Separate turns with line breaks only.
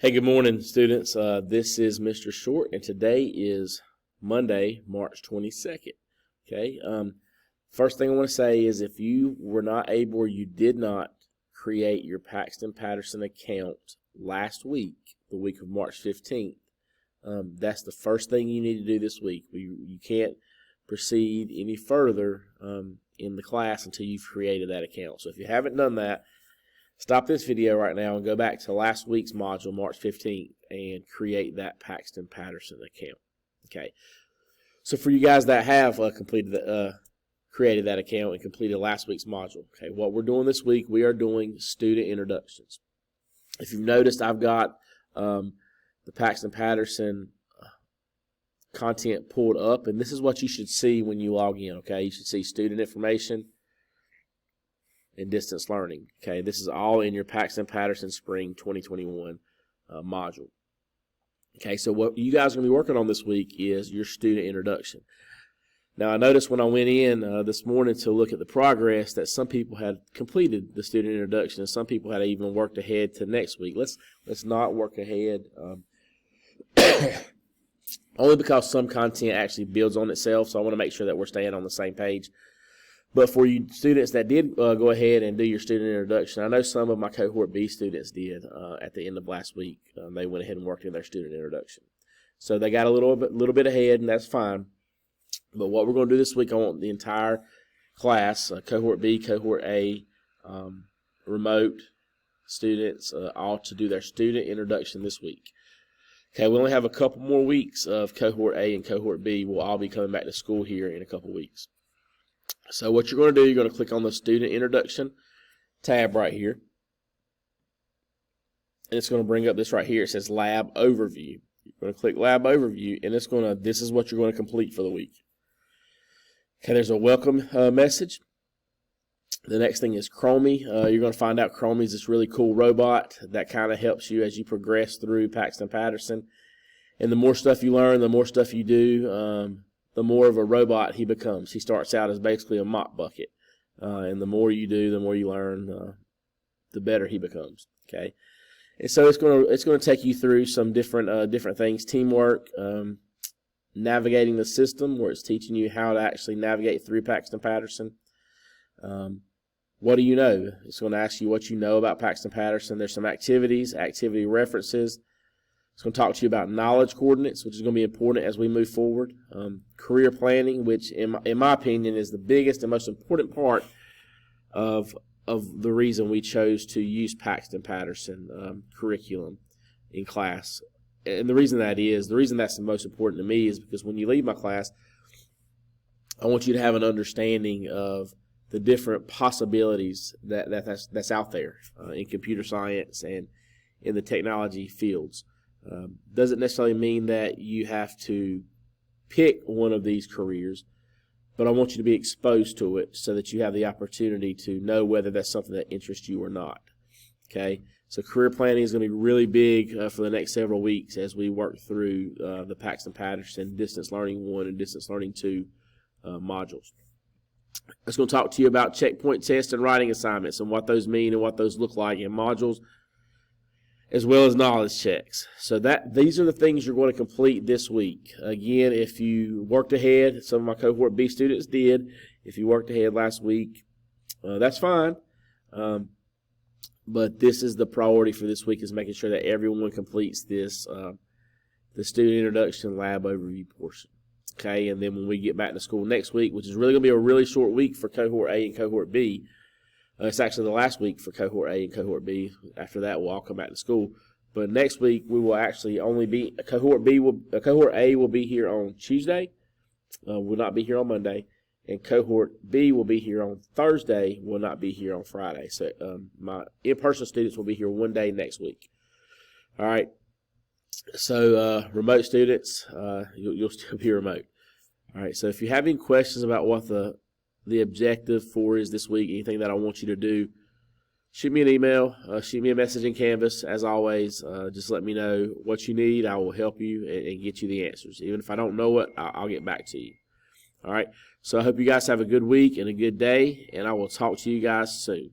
Hey, good morning, students. This is Mr. Short, and today is Monday, March 22nd. Okay. First thing I want to say is if you were not able or you did not create your Paxton Patterson account last week, the week of March 15th, that's the first thing you need to do this week. You can't proceed any further in the class until you've created that account. So if you haven't done that, stop this video right now and go back to last week's module, March 15th, and create that Paxton Patterson account. Okay. So for you guys that have created that account and completed last week's module, okay, what we're doing this week, we are doing student introductions. If you've noticed, I've got the Paxton Patterson content pulled up, and this is what you should see when you log in. Okay, you should see student information and distance learning. Okay, this is all in your Paxton Patterson Spring 2021 module. Okay, so what you guys are going to be working on this week is your student introduction. Now, I noticed when I went in this morning to look at the progress that some people had completed the student introduction and some people had even worked ahead to next week. Let's not work ahead, only because some content actually builds on itself, so I want to make sure that we're staying on the same page. But for you students that did go ahead and do your student introduction, I know some of my Cohort B students did at the end of last week. They went ahead and worked in their student introduction. So they got a little bit ahead, and that's fine. But what we're going to do this week, I want the entire class, Cohort B, Cohort A, remote students, all to do their student introduction this week. Okay, we only have a couple more weeks of Cohort A and Cohort B. We'll all be coming back to school here in a couple weeks. So what you're going to do, you're going to click on the Student Introduction tab right here. And it's going to bring up this right here. It says Lab Overview. You're going to click Lab Overview, and this is what you're going to complete for the week. Okay, there's a welcome message. The next thing is Chromie. You're going to find out Chromie is this really cool robot that kind of helps you as you progress through Paxton Patterson. And the more stuff you learn, the more stuff you do, the more of a robot he becomes. He starts out as basically a mop bucket. And the more you do, the more you learn, the better he becomes. Okay. And so it's going to take you through some different things. Teamwork, navigating the system, where it's teaching you how to actually navigate through Paxton Patterson. What do you know? It's going to ask you what you know about Paxton Patterson. There's some activities, activity references. It's going to talk to you about knowledge coordinates, which is going to be important as we move forward. Career planning, which in my opinion is the biggest and most important part of the reason we chose to use Paxton Patterson curriculum in class. And the reason that's the most important to me is because when you leave my class, I want you to have an understanding of the different possibilities that's out there in computer science and in the technology fields. Doesn't necessarily mean that you have to pick one of these careers, but I want you to be exposed to it so that you have the opportunity to know whether that's something that interests you or not. Okay, so career planning is going to be really big for the next several weeks as we work through the Paxton Patterson Distance Learning 1 and Distance Learning 2 modules. It's going to talk to you about checkpoint tests and writing assignments and what those mean and what those look like in modules, as well as knowledge checks. So these are the things you're going to complete this week. Again, if you worked ahead, some of my Cohort B students did. If you worked ahead last week, that's fine. But this is the priority for this week, is making sure that everyone completes this, the student introduction lab overview portion. Okay, and then when we get back to school next week, which is really going to be a really short week for Cohort A and Cohort B, it's actually the last week for Cohort A and Cohort B. After that, we'll all come back to school. But next week, we will actually only be Cohort A will be here on Tuesday. Will not be here on Monday, and Cohort B will be here on Thursday. Will not be here on Friday. So my in-person students will be here one day next week. All right. So remote students, you'll still be remote. All right. So if you have any questions about what the objective for is this week, anything that I want you to do, shoot me an email, shoot me a message in Canvas. As always, just let me know what you need. I will help you and get you the answers. Even if I don't know it, I'll get back to you. All right. So I hope you guys have a good week and a good day, and I will talk to you guys soon.